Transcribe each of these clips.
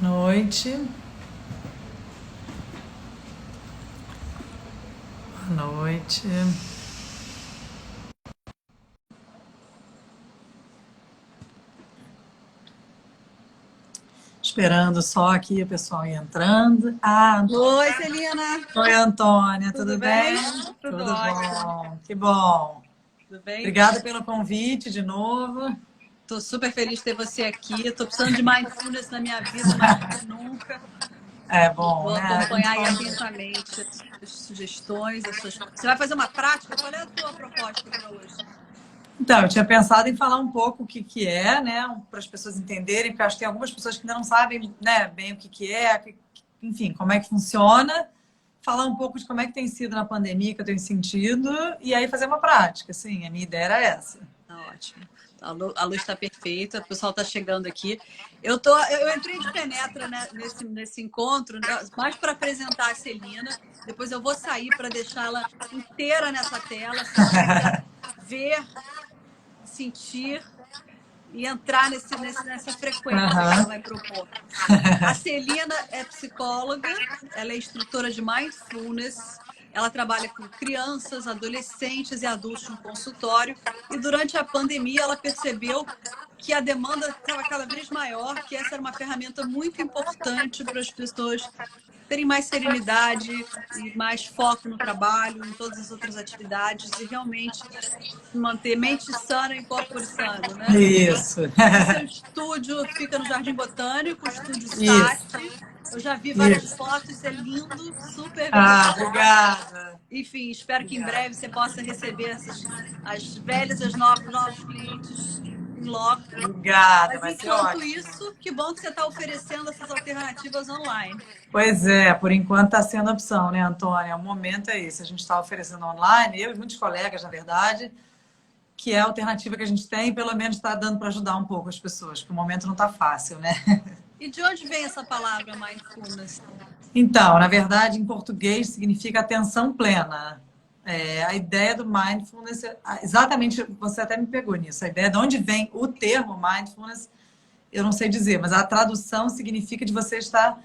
Noite. Boa noite. Esperando só aqui o pessoal ir entrando. Oi, Celina. Oi, Antônia, Tudo tudo bem? bem? Tudo Tudo ótimo. bom, que bom. Tudo bem? Obrigada pelo convite de novo. Tô super feliz de ter você aqui. Tô precisando de mindfulness na minha vida mais do que nunca. É bom, Vou né? A gente acompanhar aí fala... atentamente as suas sugestões, as suas... Você vai fazer uma prática? Qual é a tua proposta para hoje? Então, eu tinha pensado em falar um pouco o que que é, né, para as pessoas entenderem, porque eu acho que tem algumas pessoas que ainda não sabem, né, bem o que que é, enfim, como é que funciona. Falar um pouco de como é que tem sido na pandemia, que eu tenho sentido, e aí fazer uma prática, assim, a minha ideia era essa. Tá ótimo. A luz está perfeita, o pessoal está chegando aqui. Eu entrei de penetra, né, nesse encontro, mais para apresentar a Celina. Depois eu vou sair para deixá-la inteira nessa tela, se ela quiser ver, sentir e entrar nessa frequência que ela Aham. vai propor. A Celina é psicóloga, ela é instrutora de mindfulness, ela trabalha com crianças, adolescentes e adultos no consultório, e durante a pandemia ela percebeu que a demanda estava cada vez maior, que essa era uma ferramenta muito importante para as pessoas terem mais serenidade e mais foco no trabalho, em todas as outras atividades, e realmente manter mente sana e corpo sano, né? Isso. O seu estúdio fica no Jardim Botânico, o estúdio Isso. Sati. Eu já vi várias Isso. fotos, é lindo, super bem Ah, decorado. obrigada. Enfim, espero que em Obrigada. breve você possa receber as velhas e os novos clientes em loco. Obrigada, Mas vai ser enquanto ótimo. isso, que bom que você está oferecendo essas alternativas online. Pois é, por enquanto está sendo a opção, né, Antônia? O momento é esse. A gente está oferecendo online, eu e muitos colegas, na verdade, que é a alternativa que a gente tem, pelo menos está dando para ajudar um pouco as pessoas, porque o momento não está fácil, né? E de onde vem essa palavra mindfulness? Então, na verdade, em português significa atenção plena. A ideia do mindfulness, exatamente, você até me pegou nisso, a ideia de onde vem o termo mindfulness, eu não sei dizer, mas a tradução significa de você estar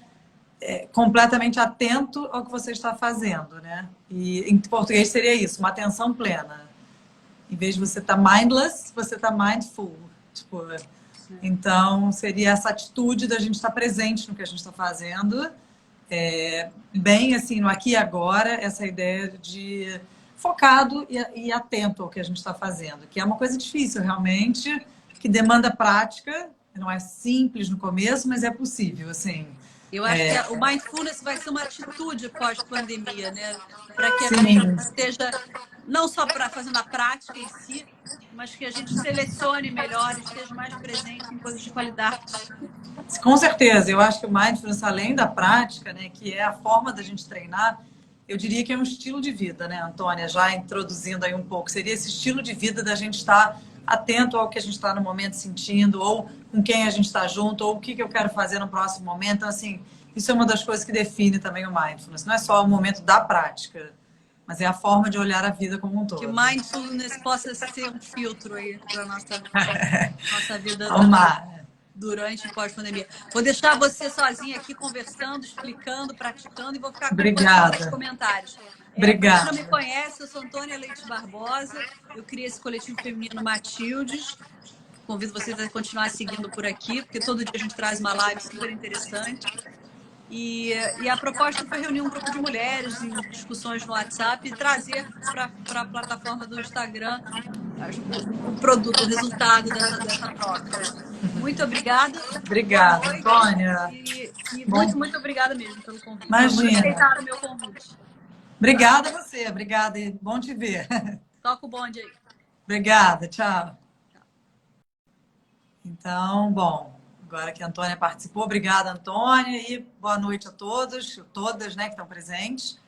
completamente atento ao que você está fazendo, né? E em português seria isso, uma atenção plena. Em vez de você estar mindless, você está mindful. Tipo, então, seria essa atitude da gente estar presente no que a gente está fazendo, bem assim, no aqui e agora, essa ideia de focado e atento ao que a gente está fazendo, que é uma coisa difícil realmente, que demanda prática, não é simples no começo, mas é possível, assim. Eu acho que o mindfulness vai ser uma atitude pós-pandemia, né? Para que a gente Sim, esteja, não só para fazer na prática em si, mas que a gente selecione melhor e esteja mais presente em coisas de qualidade. com certeza. Eu acho que o mindfulness, além da prática, né, que é a forma da gente treinar, eu diria que é um estilo de vida, né, Antônia? Já introduzindo aí um pouco, seria esse estilo de vida da gente estar atento ao que a gente está no momento sentindo, ou com quem a gente está junto, ou o que eu quero fazer no próximo momento. Então, assim, isso é uma das coisas que define também o mindfulness. Não é só o momento da prática, mas é a forma de olhar a vida como um Que todo. mindfulness possa ser um filtro aí para nossa vida Amar. durante e pós-pandemia. Vou deixar você sozinha aqui conversando, explicando, praticando e vou ficar acompanhando os Obrigada. comentários. Para quem não me Obrigada. conhece, eu sou Antônia Leite Barbosa, eu criei esse coletivo feminino Matildes. Convido vocês a continuar seguindo por aqui, porque todo dia a gente traz uma live super interessante. E a proposta foi reunir um grupo de mulheres em discussões no WhatsApp e trazer para a plataforma do Instagram o produto, o resultado dessa troca. Muito obrigada, boa Obrigada, noite Antônia. e Bom, muito, muito obrigada mesmo pelo convite, por imagina. aceitar o meu convite. Obrigada a você, obrigada e bom te ver. Toca o bonde aí. Obrigada, tchau. Então, bom, agora que a Antônia participou, obrigada, Antônia, e boa noite a todos, todas, né, que estão presentes.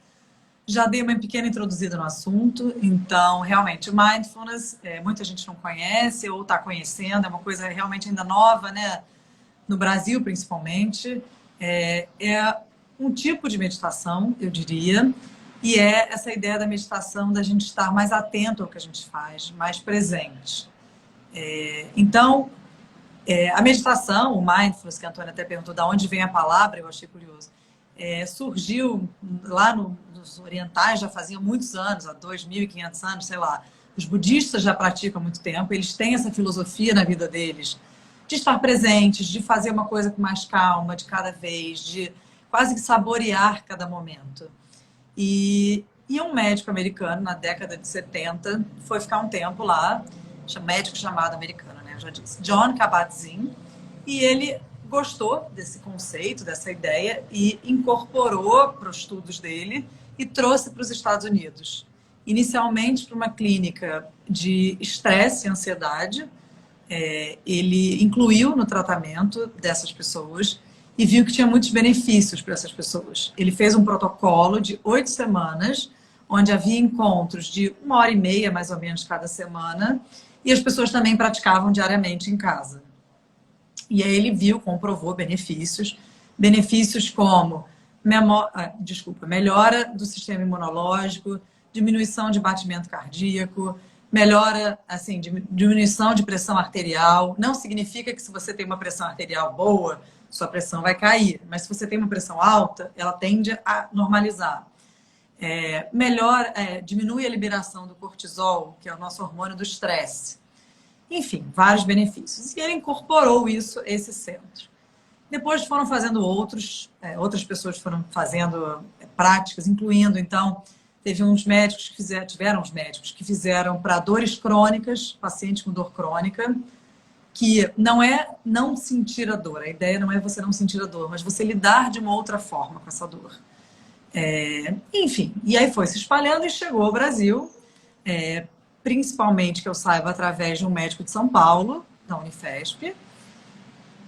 Já dei uma pequena introduzida no assunto, então, realmente, o mindfulness, muita gente não conhece ou está conhecendo, é uma coisa realmente ainda nova, né, no Brasil principalmente. É um tipo de meditação, eu diria, e é essa ideia da meditação da gente estar mais atento ao que a gente faz, mais presente. Então, A meditação, o mindfulness, que a Antônia até perguntou de onde vem a palavra, eu achei curioso, surgiu lá nos orientais, já fazia muitos anos, há 2.500 anos, sei lá. Os budistas já praticam há muito tempo, eles têm essa filosofia na vida deles, de estar presentes, de fazer uma coisa com mais calma, de cada vez, de quase que saborear cada momento. E um médico americano, na década de 70, foi ficar um tempo lá, médico chamado americano, né? Eu já disse, John Kabat-Zinn, e ele gostou desse conceito, dessa ideia, e incorporou para os estudos dele e trouxe para os Estados Unidos. Inicialmente para uma clínica de estresse e ansiedade, ele incluiu no tratamento dessas pessoas e viu que tinha muitos benefícios para essas pessoas. Ele fez um protocolo de 8 semanas, onde havia encontros de 1h30, mais ou menos, cada semana, e as pessoas também praticavam diariamente em casa. E aí ele viu, comprovou benefícios como melhora do sistema imunológico, diminuição de batimento cardíaco, melhora, assim, diminuição de pressão arterial. Não significa que se você tem uma pressão arterial boa, sua pressão vai cair, mas se você tem uma pressão alta, ela tende a normalizar. Diminui a liberação do cortisol, que é o nosso hormônio do estresse. Enfim, vários benefícios. E ele incorporou isso a esse centro. Depois foram fazendo outras pessoas foram fazendo práticas, incluindo, então, tiveram uns médicos que fizeram para dores crônicas, pacientes com dor crônica, que não é não sentir a dor, a ideia não é você não sentir a dor, mas você lidar de uma outra forma com essa dor. Enfim, e aí foi se espalhando e chegou ao Brasil, principalmente, que eu saiba, através de um médico de São Paulo, da Unifesp.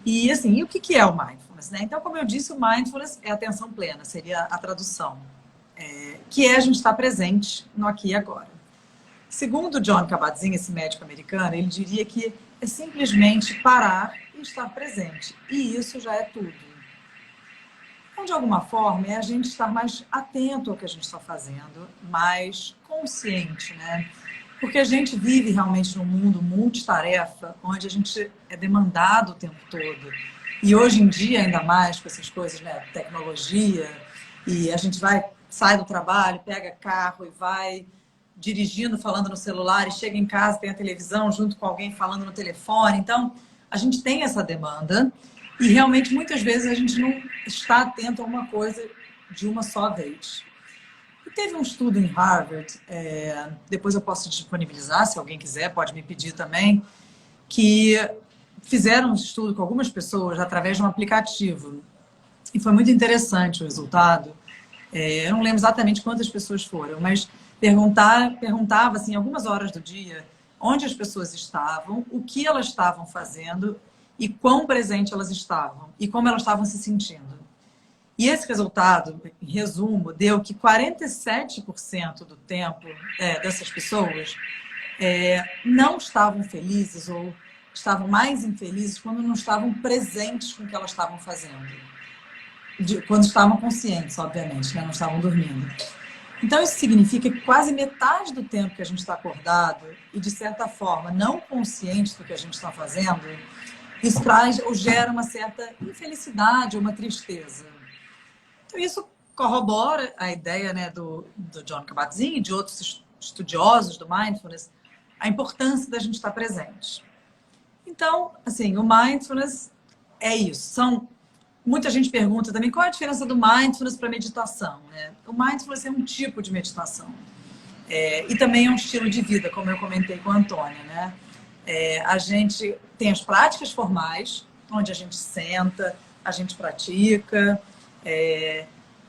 E assim, o que é o mindfulness, né? Então, como eu disse, o mindfulness é atenção plena, seria a tradução, que é a gente estar presente no aqui e agora. Segundo John Kabat-Zinn, esse médico americano, ele diria que é simplesmente parar e estar presente. E isso já é tudo. Então, de alguma forma, é a gente estar mais atento ao que a gente está fazendo, mais consciente, né? Porque a gente vive realmente num mundo multitarefa, onde a gente é demandado o tempo todo. E hoje em dia, ainda mais com essas coisas, né? Tecnologia, e a gente sai do trabalho, pega carro e vai dirigindo, falando no celular, e chega em casa, tem a televisão junto com alguém falando no telefone. Então, a gente tem essa demanda e realmente muitas vezes a gente não está atento a uma coisa de uma só vez. E teve um estudo em Harvard, depois eu posso disponibilizar, se alguém quiser, pode me pedir também, que fizeram um estudo com algumas pessoas através de um aplicativo. E foi muito interessante o resultado. Eu não lembro exatamente quantas pessoas foram, mas perguntava assim, algumas horas do dia, onde as pessoas estavam, o que elas estavam fazendo e quão presente elas estavam e como elas estavam se sentindo. E esse resultado, em resumo, deu que 47% do tempo dessas pessoas não estavam felizes ou estavam mais infelizes quando não estavam presentes com o que elas estavam fazendo. Quando estavam conscientes, obviamente, né? Não estavam dormindo. Então, isso significa que quase metade do tempo que a gente está acordado e, de certa forma, não consciente do que a gente está fazendo, isso traz ou gera uma certa infelicidade ou uma tristeza. Então, isso corrobora a ideia, né, do John Kabat-Zinn e de outros estudiosos do mindfulness, a importância da gente estar presente. Então, assim, o mindfulness é isso. Muita gente pergunta também qual é a diferença do mindfulness para meditação, né? O mindfulness é um tipo de meditação. E também é um estilo de vida, como eu comentei com a Antônia, né? A gente tem as práticas formais, onde a gente senta, a gente pratica,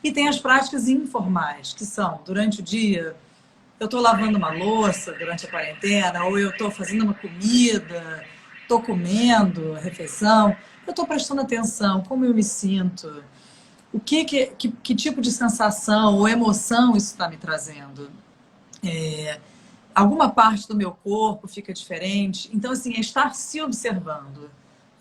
e tem as práticas informais, que são, durante o dia, eu estou lavando uma louça durante a quarentena, ou eu estou fazendo uma comida, estou comendo a refeição, eu estou prestando atenção, como eu me sinto, que tipo de sensação ou emoção isso está me trazendo. Alguma parte do meu corpo fica diferente. Então, assim, é estar se observando.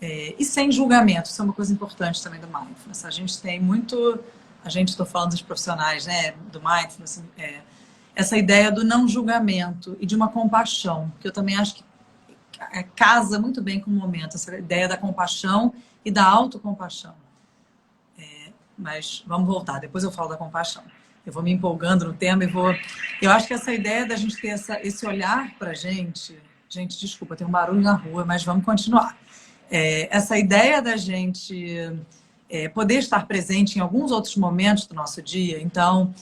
E sem julgamento, isso é uma coisa importante também do mindfulness. A gente tem muito... estou falando dos profissionais, né, do mindfulness, essa ideia do não julgamento e de uma compaixão, que eu também acho que casa muito bem com o momento, essa ideia da compaixão e da autocompaixão. Mas vamos voltar, depois eu falo da compaixão. Eu vou me empolgando no tema e vou... Eu acho que essa ideia da gente ter esse olhar para a gente... Gente, desculpa, tem um barulho na rua, mas vamos continuar. Essa ideia da gente poder estar presente em alguns outros momentos do nosso dia. Então,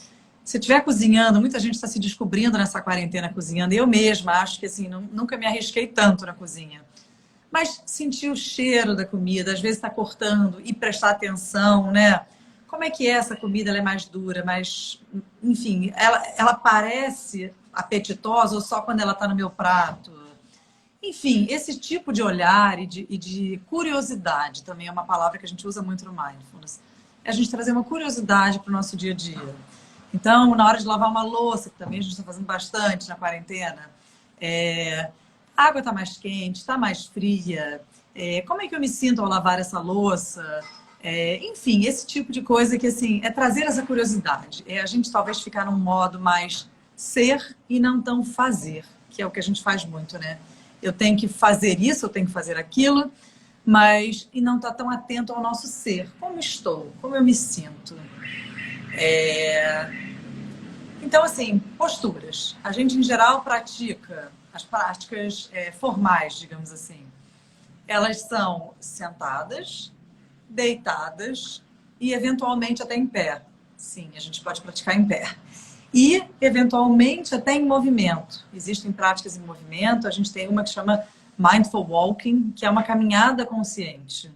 se estiver cozinhando, muita gente está se descobrindo nessa quarentena cozinhando. Eu mesma acho que assim, nunca me arrisquei tanto na cozinha. Mas sentir o cheiro da comida, às vezes está cortando e prestar atenção, né? Como é que é essa comida? Ela é mais dura, mais... Enfim, ela parece apetitosa ou só quando ela está no meu prato? Enfim, esse tipo de olhar e de curiosidade também é uma palavra que a gente usa muito no Mindfulness. É a gente trazer uma curiosidade para o nosso dia a dia. Então, na hora de lavar uma louça, que também a gente está fazendo bastante na quarentena, a água está mais quente, está mais fria, como é que eu me sinto ao lavar essa louça? Enfim, esse tipo de coisa que, assim, é trazer essa curiosidade. É a gente talvez ficar num modo mais ser e não tão fazer, que é o que a gente faz muito, né? Eu tenho que fazer isso, eu tenho que fazer aquilo, mas e não estar tão atento ao nosso ser. Como estou? Como eu me sinto? Então, assim, posturas. A gente, em geral, pratica as práticas formais, digamos assim. Elas são sentadas, deitadas e, eventualmente, até em pé. Sim, a gente pode praticar em pé. E, eventualmente, até em movimento. Existem práticas em movimento. A gente tem uma que chama Mindful Walking, que é uma caminhada consciente.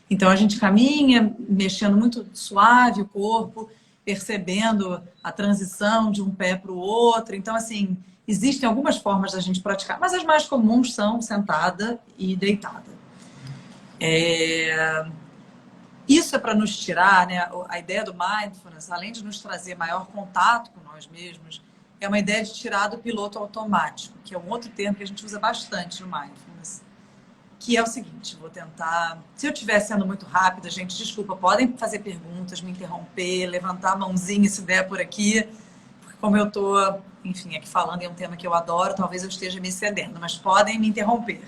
Então, a gente caminha, mexendo muito suave o corpo, percebendo a transição de um pé para o outro. Então, assim, existem algumas formas da gente praticar, mas as mais comuns são sentada e deitada. Isso é para nos tirar, né? A ideia do Mindfulness, além de nos trazer maior contato com nós mesmos, é uma ideia de tirar do piloto automático, que é um outro termo que a gente usa bastante no Mindfulness, que é o seguinte, vou tentar... Se eu estiver sendo muito rápida, gente, desculpa, podem fazer perguntas, me interromper, levantar a mãozinha se der por aqui, porque como eu estou, enfim, aqui falando, é um tema que eu adoro, talvez eu esteja me excedendo, mas podem me interromper.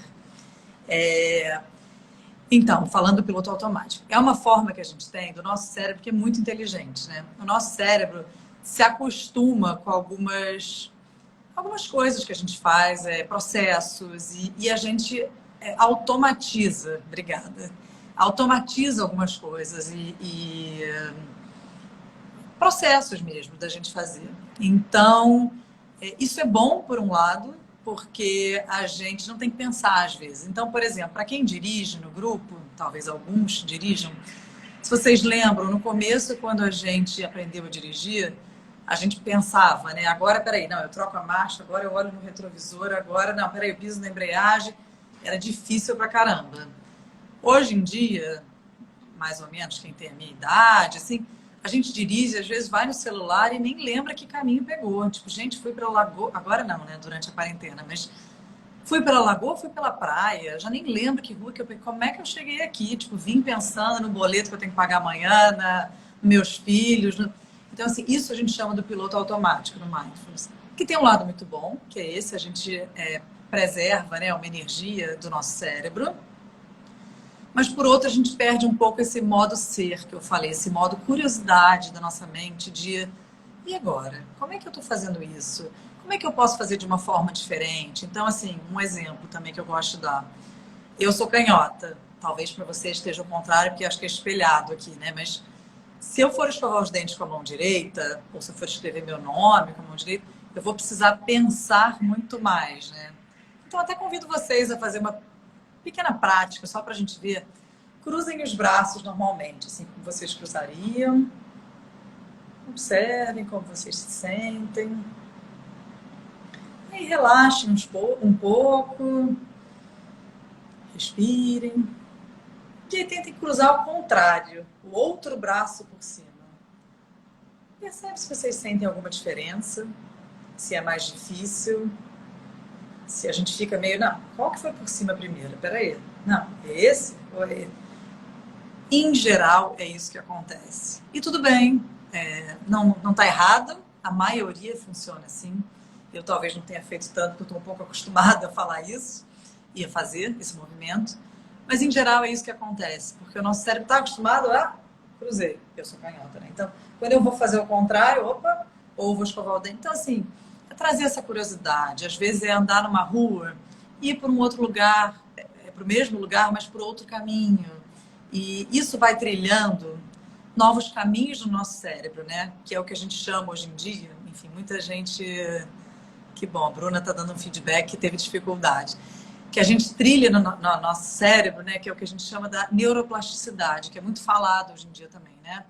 Então, falando do piloto automático, é uma forma que a gente tem do nosso cérebro que é muito inteligente, né? O nosso cérebro se acostuma com algumas coisas que a gente faz, processos, e a gente automatiza, obrigada, automatiza algumas coisas e processos mesmo da gente fazer. Então, isso é bom por um lado, porque a gente não tem que pensar às vezes. Então, por exemplo, para quem dirige no grupo, talvez alguns dirijam, se vocês lembram, no começo, quando a gente aprendeu a dirigir, a gente pensava, né? Agora, peraí, não, eu troco a marcha, agora eu olho no retrovisor, agora, não, peraí, eu piso na embreagem. Era difícil pra caramba. Hoje em dia, mais ou menos, quem tem a minha idade, assim, a gente dirige, às vezes vai no celular e nem lembra que caminho pegou. Tipo, gente, fui para Lagoa, agora não, né, durante a quarentena, mas fui pela Lagoa, fui pela praia, já nem lembro que rua que eu peguei, como é que eu cheguei aqui? Tipo, vim pensando no boleto que eu tenho que pagar amanhã, nos meus filhos. Então, assim, isso a gente chama do piloto automático no Mindfulness, que tem um lado muito bom, que é esse, a gente preserva, né, uma energia do nosso cérebro. Mas, por outro, a gente perde um pouco esse modo ser que eu falei, esse modo curiosidade da nossa mente de e agora? Como é que eu estou fazendo isso? Como é que eu posso fazer de uma forma diferente? Então, assim, um exemplo também que eu gosto de dar. Eu sou canhota. Talvez para você esteja ao contrário, porque acho que é espelhado aqui, né? Mas se eu for escovar os dentes com a mão direita, ou se eu for escrever meu nome com a mão direita, eu vou precisar pensar muito mais, né? Então, até convido vocês a fazer uma pequena prática, só para a gente ver. Cruzem os braços normalmente, assim como vocês cruzariam. Observem como vocês se sentem. Aí relaxem um pouco. Respirem. E aí tentem cruzar ao contrário, o outro braço por cima. Percebe se vocês sentem alguma diferença, se é mais difícil. Se a gente fica meio, não, qual que foi por cima primeiro? Peraí, não, é esse ou é ele? Em geral, é isso que acontece. E tudo bem, não está errado, a maioria funciona assim. Eu talvez não tenha feito tanto, porque eu estou um pouco acostumada a falar isso e a fazer esse movimento. Mas, em geral, é isso que acontece, porque o nosso cérebro está acostumado a cruzeiro. Eu sou canhota, né? Então, quando eu vou fazer o contrário, opa, ou vou escovar o dente. Então, assim, é trazer essa curiosidade. Às vezes é andar numa rua, ir para um outro lugar, para o mesmo lugar, mas por outro caminho. E isso vai trilhando novos caminhos no nosso cérebro, né? Que é o que a gente chama hoje em dia. Enfim, muita gente... Que bom, a Bruna está dando um feedback que teve dificuldade. Que a gente trilha no nosso cérebro, né? Que é o que a gente chama da neuroplasticidade, que é muito falado hoje em dia também, né?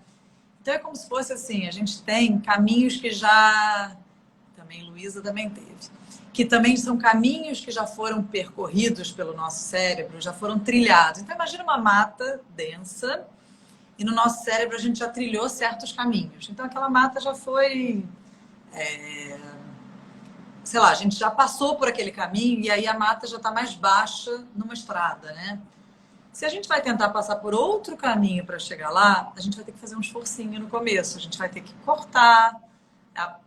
Então é como se fosse assim, a gente tem caminhos que já... Também Luísa também teve. Que também são caminhos que já foram percorridos pelo nosso cérebro, já foram trilhados. Então imagina uma mata densa e no nosso cérebro a gente já trilhou certos caminhos. Então aquela mata já foi... sei lá, a gente já passou por aquele caminho e aí a mata já está mais baixa numa estrada, né? Se a gente vai tentar passar por outro caminho para chegar lá, a gente vai ter que fazer um esforcinho no começo. A gente vai ter que cortar,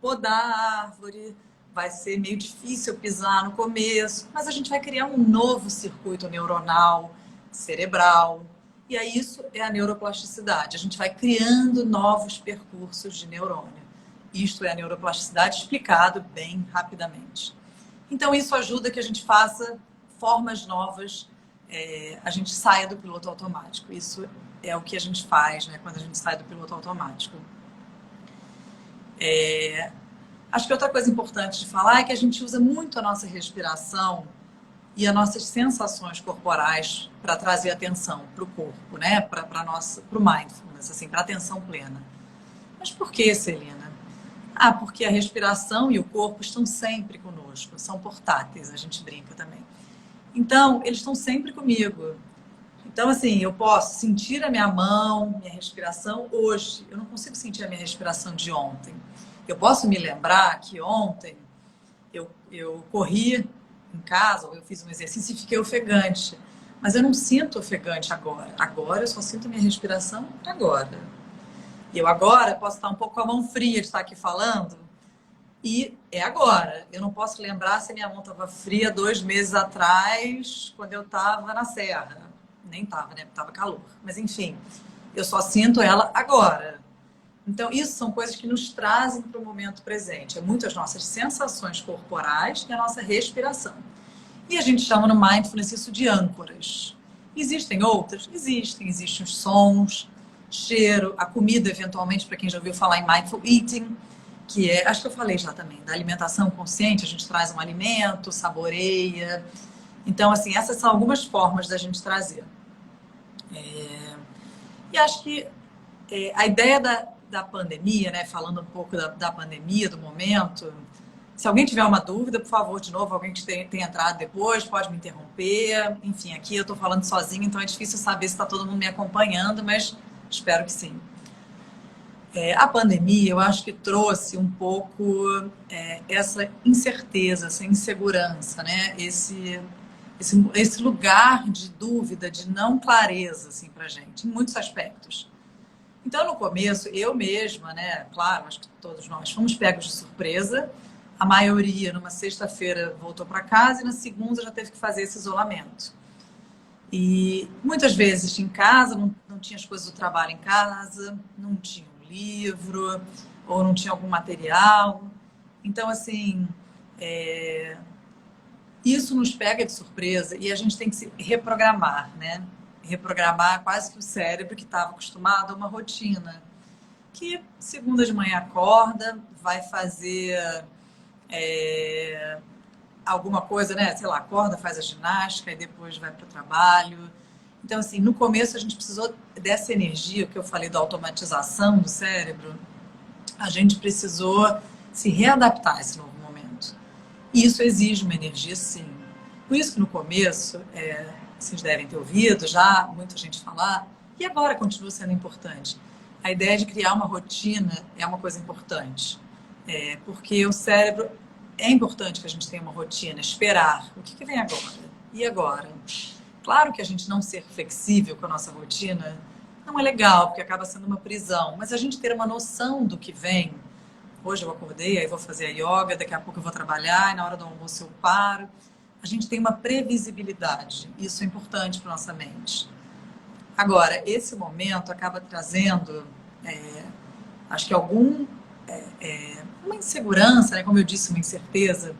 podar a árvore, vai ser meio difícil pisar no começo, mas a gente vai criar um novo circuito neuronal, cerebral. E aí isso é a neuroplasticidade. A gente vai criando novos percursos de neurônio. Isto é a neuroplasticidade explicado bem rapidamente. Então isso ajuda que a gente faça formas novas, a gente saia do piloto automático. Isso é o que a gente faz, né, quando a gente sai do piloto automático. Acho que outra coisa importante de falar é que a gente usa muito a nossa respiração e as nossas sensações corporais para trazer atenção para o corpo, né, para o mindfulness, assim, para atenção plena. Mas por que, Celina? Porque a respiração e o corpo estão sempre conosco, são portáteis, a gente brinca também. Então, eles estão sempre comigo. Então, assim, eu posso sentir a minha mão, minha respiração hoje. Eu não consigo sentir a minha respiração de ontem. Eu posso me lembrar que ontem eu corri em casa, ou eu fiz um exercício e fiquei ofegante. Mas eu não sinto ofegante agora. Agora eu só sinto a minha respiração agora. E eu agora posso estar um pouco com a mão fria de estar aqui falando. E é agora. Eu não posso lembrar se a minha mão estava fria 2 meses atrás, quando eu estava na serra. Nem estava, né? Porque estava calor. Mas enfim, eu só sinto ela agora. Então, isso são coisas que nos trazem para o momento presente. É muito as nossas sensações corporais e a nossa respiração. E a gente chama no Mindfulness isso de âncoras. Existem outras? Existem. Existem os sons, cheiro, a comida, eventualmente, para quem já ouviu falar em Mindful Eating, que é, acho que eu falei já também, da alimentação consciente, a gente traz um alimento, saboreia. Então, assim, essas são algumas formas da gente trazer. E acho que a ideia da pandemia, né, falando um pouco da pandemia, do momento, se alguém tiver uma dúvida, por favor, de novo, alguém que tenha entrado depois, pode me interromper. Enfim, aqui eu estou falando sozinha, então é difícil saber se está todo mundo me acompanhando, mas espero que sim. A pandemia, eu acho que trouxe um pouco essa incerteza, essa insegurança, né? Esse lugar de dúvida, de não clareza, assim, pra gente, em muitos aspectos. Então, no começo, eu mesma, né? Claro, acho que todos nós fomos pegos de surpresa. A maioria, numa sexta-feira, voltou para casa e na segunda já teve que fazer esse isolamento. E muitas vezes em casa, não tinha as coisas do trabalho em casa, não tinha um livro, ou não tinha algum material. Então, assim, isso nos pega de surpresa e a gente tem que se reprogramar, né? Reprogramar quase que o cérebro que estava acostumado a uma rotina. Que segunda de manhã acorda, vai fazer alguma coisa, né? Sei lá, acorda, faz a ginástica e depois vai para o trabalho. Então, assim, no começo a gente precisou dessa energia que eu falei da automatização do cérebro. A gente precisou se readaptar a esse novo momento. E isso exige uma energia, sim. Por isso que no começo, vocês devem ter ouvido já muita gente falar, e agora continua sendo importante. A ideia de criar uma rotina é uma coisa importante. Porque o cérebro, é importante que a gente tenha uma rotina, esperar. O que vem agora? E agora? Claro que a gente não ser flexível com a nossa rotina não é legal, porque acaba sendo uma prisão. Mas a gente ter uma noção do que vem Hoje eu acordei, aí vou fazer a yoga, daqui a pouco eu vou trabalhar, e na hora do almoço eu paro. A gente tem uma previsibilidade. Isso é importante para nossa mente. Agora, esse momento acaba trazendo, acho que uma insegurança, né? Como eu disse, uma incerteza,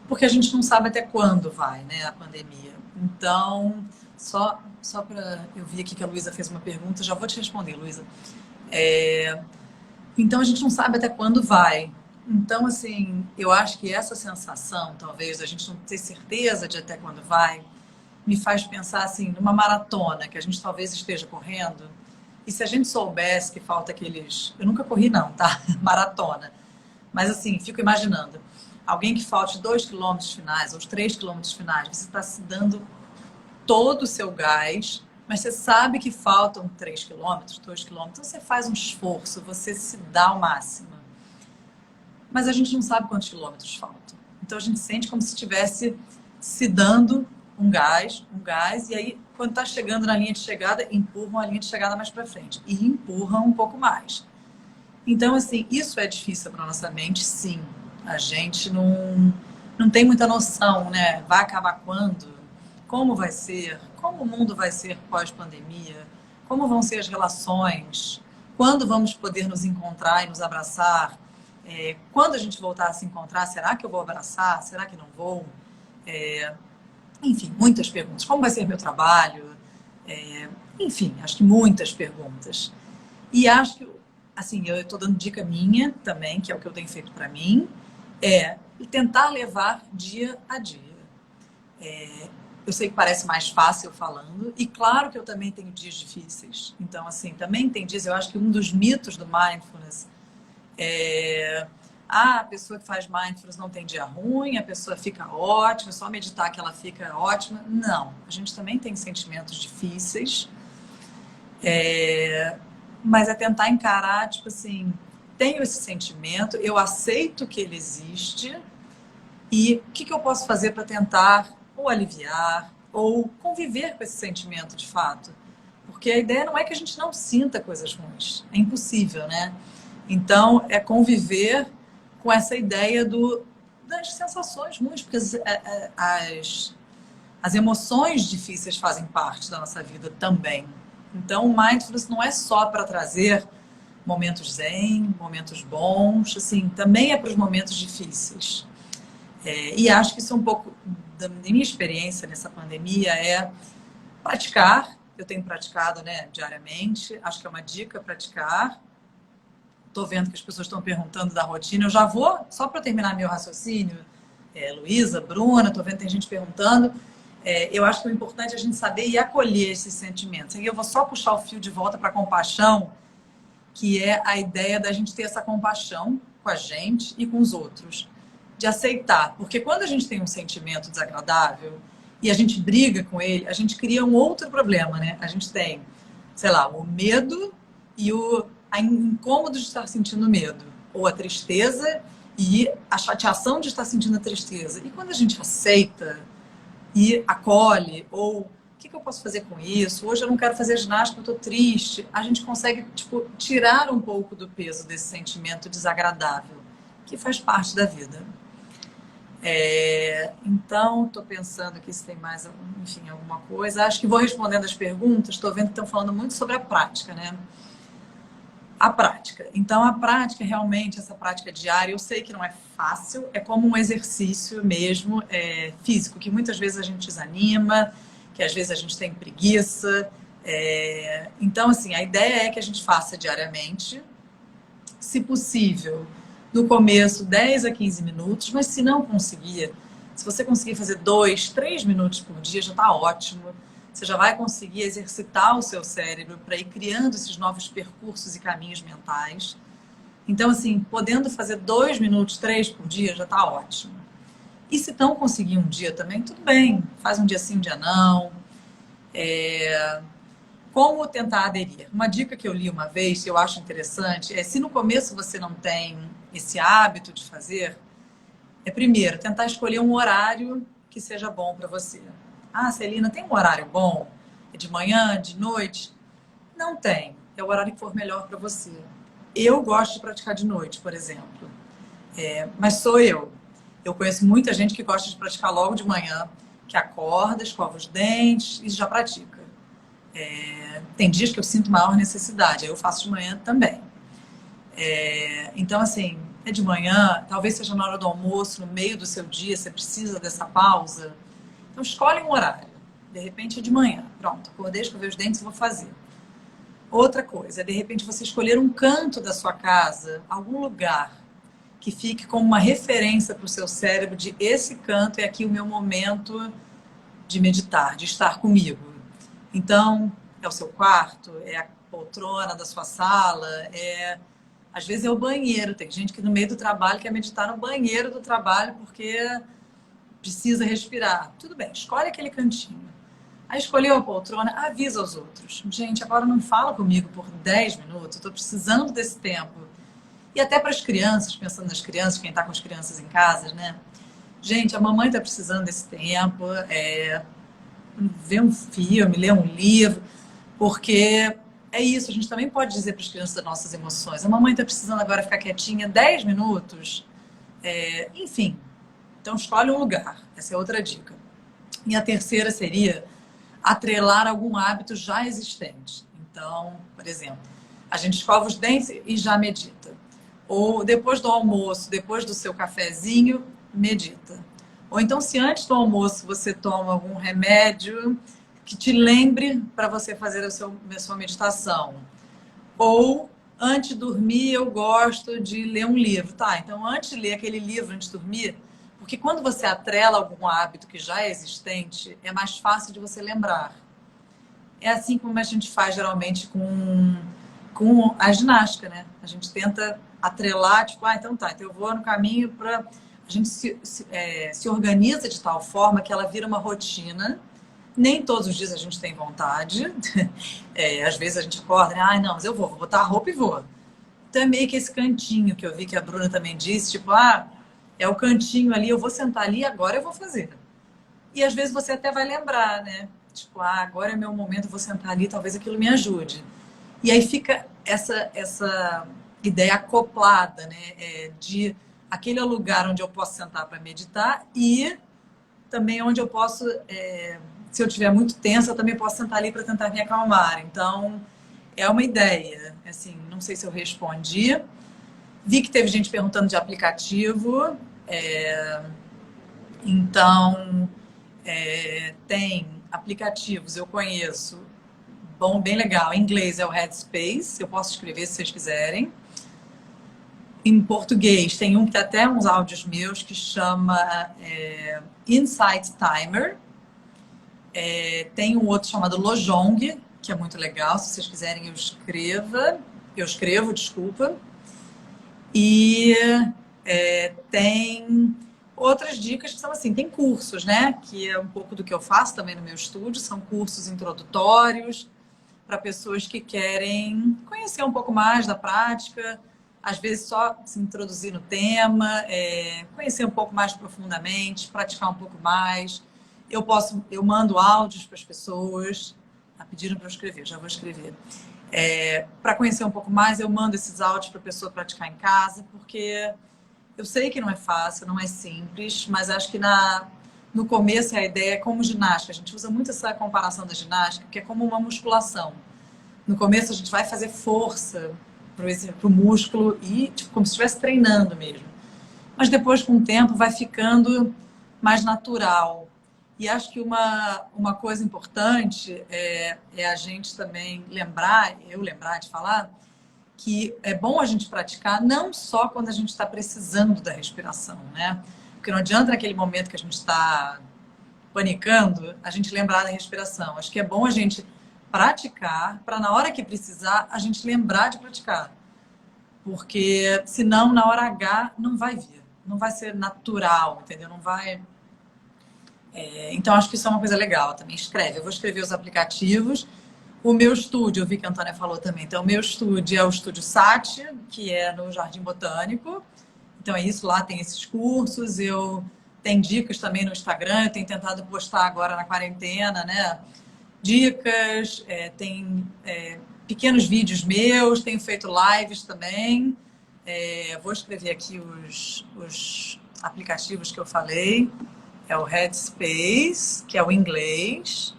porque a gente não sabe até quando vai, né, a pandemia. Então, só para... Eu vi aqui que a Luísa fez uma pergunta, já vou te responder, Luísa. Então, a gente não sabe até quando vai. Então, assim, eu acho que essa sensação, talvez, a gente não ter certeza de até quando vai, me faz pensar, assim, numa maratona que a gente talvez esteja correndo. E se a gente soubesse que falta aqueles... Eu nunca corri, não, tá? Maratona. Mas, assim, fico imaginando. Alguém que falte 2 quilômetros finais, ou os 3 quilômetros finais, você está se dando todo o seu gás, mas você sabe que faltam 3 quilômetros, 2 quilômetros, então você faz um esforço, você se dá ao máximo. Mas a gente não sabe quantos quilômetros faltam. Então a gente sente como se estivesse se dando um gás, e aí, quando está chegando na linha de chegada, empurram a linha de chegada mais para frente e empurram um pouco mais. Então, assim, isso é difícil para nossa mente, sim. A gente não tem muita noção, né? Vai acabar quando? Como vai ser? Como o mundo vai ser pós-pandemia? Como vão ser as relações? Quando vamos poder nos encontrar e nos abraçar? Quando a gente voltar a se encontrar, será que eu vou abraçar? Será que não vou? Enfim, muitas perguntas. Como vai ser meu trabalho? Enfim, acho que muitas perguntas. E acho que, assim, eu estou dando dica minha também, que é o que eu tenho feito para mim, tentar levar dia a dia. Eu sei que parece mais fácil falando, e claro que eu também tenho dias difíceis. Então, assim, também tem dias, eu acho que um dos mitos do mindfulness a pessoa que faz mindfulness não tem dia ruim, a pessoa fica ótima, só meditar que ela fica ótima. Não, a gente também tem sentimentos difíceis, mas é tentar encarar, tipo assim, tenho esse sentimento, eu aceito que ele existe, e o que eu posso fazer para tentar ou aliviar ou conviver com esse sentimento de fato? Porque a ideia não é que a gente não sinta coisas ruins, é impossível, né? Então, é conviver com essa ideia das sensações ruins, porque as emoções difíceis fazem parte da nossa vida também. Então, o mindfulness não é só para trazer momentos zen, momentos bons, assim, também é para os momentos difíceis. E acho que isso é um pouco da minha experiência nessa pandemia, praticar. Eu tenho praticado, né, diariamente, acho que é uma dica praticar. Estou vendo que as pessoas estão perguntando da rotina. Eu já vou, só para terminar meu raciocínio, Luísa, Bruna, estou vendo que tem gente perguntando. Eu acho que o importante é a gente saber e acolher esses sentimentos. E eu vou só puxar o fio de volta para a compaixão, que é a ideia da gente ter essa compaixão com a gente e com os outros. De aceitar. Porque quando a gente tem um sentimento desagradável e a gente briga com ele, a gente cria um outro problema, né? A gente tem, sei lá, o medo e a incômodo de estar sentindo medo, ou a tristeza e a chateação de estar sentindo a tristeza. E quando a gente aceita e acolhe, ou o que eu posso fazer com isso? Hoje eu não quero fazer ginástica, eu estou triste. A gente consegue, tipo, tirar um pouco do peso desse sentimento desagradável, que faz parte da vida. Então, estou pensando aqui se tem mais, enfim, alguma coisa. Acho que vou respondendo as perguntas. Estou vendo que estão falando muito sobre a prática, né? A prática. Então, a prática, realmente, essa prática diária, eu sei que não é fácil, é como um exercício mesmo físico, que muitas vezes a gente desanima, que às vezes a gente tem preguiça. Então, assim, a ideia é que a gente faça diariamente, se possível, no começo, 10 a 15 minutos, mas se não conseguir, se você conseguir fazer 2, 3 minutos por dia, já está ótimo. Você já vai conseguir exercitar o seu cérebro para ir criando esses novos percursos e caminhos mentais. Então, assim, podendo fazer 2 minutos, 3 por dia, já está ótimo. E se não conseguir um dia também, tudo bem. Faz um dia sim, um dia não. Como tentar aderir? Uma dica que eu li uma vez, que eu acho interessante, se no começo você não tem esse hábito de fazer, primeiro, tentar escolher um horário que seja bom para você. Ah, Celina, tem um horário bom? É de manhã, de noite? Não tem. É o horário que for melhor para você. Eu gosto de praticar de noite, por exemplo. Mas sou eu. Eu conheço muita gente que gosta de praticar logo de manhã, que acorda, escova os dentes e já pratica. Tem dias que eu sinto maior necessidade, aí eu faço de manhã também. Então, assim, é de manhã, talvez seja na hora do almoço, no meio do seu dia, você precisa dessa pausa. Então, escolhe um horário. De repente é de manhã. Pronto, acordei, escovei os dentes e vou fazer. Outra coisa, de repente você escolher um canto da sua casa, algum lugar que fique como uma referência para o seu cérebro de esse canto é aqui o meu momento de meditar, de estar comigo. Então, é o seu quarto, é a poltrona da sua sala, às vezes é o banheiro. Tem gente que no meio do trabalho quer meditar no banheiro do trabalho porque precisa respirar. Tudo bem, escolhe aquele cantinho. Aí escolheu a poltrona, avisa aos outros. Gente, agora não fala comigo por 10 minutos, eu estou precisando desse tempo. E até para as crianças, pensando nas crianças, quem está com as crianças em casa, né? Gente, a mamãe está precisando desse tempo, ver um filme, ler um livro, porque é isso, a gente também pode dizer para as crianças das nossas emoções. A mamãe está precisando agora ficar quietinha 10 minutos, enfim. Então, escolhe um lugar. Essa é outra dica. E a terceira seria atrelar algum hábito já existente. Então, por exemplo, a gente escova os dentes e já medita. Ou depois do almoço, depois do seu cafezinho, medita. Ou então, se antes do almoço você toma algum remédio que te lembre para você fazer a sua meditação. Ou antes de dormir eu gosto de ler um livro. Tá, então antes de ler aquele livro, antes de dormir, porque quando você atrela algum hábito que já é existente, é mais fácil de você lembrar. É assim como a gente faz geralmente com a ginástica, né? A gente tenta atrelar, tipo, então tá, então eu vou no caminho para... A gente se organiza de tal forma que ela vira uma rotina. Nem todos os dias a gente tem vontade. Às vezes a gente acorda, né? Não, mas eu vou botar a roupa e vou. Então é meio que esse cantinho que eu vi que a Bruna também disse, tipo, é o cantinho ali, eu vou sentar ali, agora eu vou fazer. E às vezes você até vai lembrar, né? Tipo, agora é meu momento, eu vou sentar ali, talvez aquilo me ajude. E aí fica essa ideia acoplada, né? De aquele é o lugar onde eu posso sentar para meditar e também onde eu posso, se eu estiver muito tensa, eu também posso sentar ali para tentar me acalmar. Então, é uma ideia. Assim, não sei se eu respondi. Vi que teve gente perguntando de aplicativo. Então, tem aplicativos, eu conheço. Bom, bem legal. Em inglês é o Headspace. Eu posso escrever se vocês quiserem. Em português, tem um que tem até uns áudios meus que chama Insight Timer. Tem um outro chamado Lojong, que é muito legal. Se vocês quiserem, eu escrevo, desculpa. E tem outras dicas que são assim, tem cursos, né? Que é um pouco do que eu faço também no meu estúdio. São cursos introdutórios para pessoas que querem conhecer um pouco mais da prática. Às vezes só se introduzir no tema, conhecer um pouco mais profundamente, praticar um pouco mais. Eu mando áudios para as pessoas. Pediram para eu escrever, já vou escrever. Para conhecer um pouco mais, eu mando esses áudios para a pessoa praticar em casa, porque eu sei que não é fácil, não é simples, mas acho que no começo a ideia é como ginástica. A gente usa muito essa comparação da ginástica, que é como uma musculação. No começo a gente vai fazer força para o músculo e tipo, como se estivesse treinando mesmo. Mas depois, com o tempo, vai ficando mais natural. E acho que uma coisa importante é a gente também lembrar de falar, que é bom a gente praticar não só quando a gente está precisando da respiração, né? Porque não adianta naquele momento que a gente está panicando, a gente lembrar da respiração. Acho que é bom a gente praticar para na hora que precisar a gente lembrar de praticar, porque senão na hora H não vai vir, não vai ser natural, entendeu? Não vai. Então acho que isso é uma coisa legal também. Escreve, eu vou escrever os aplicativos. O meu estúdio, eu vi que a Antônia falou também. Então o meu estúdio é o Estúdio Sati, que é no Jardim Botânico. Então é isso, lá tem esses cursos. Eu tenho dicas também no Instagram. Eu tenho tentado postar agora na quarentena, né? Dicas, tem pequenos vídeos meus, tenho feito lives também. Vou escrever aqui os aplicativos que eu falei. É o Headspace, que é o inglês.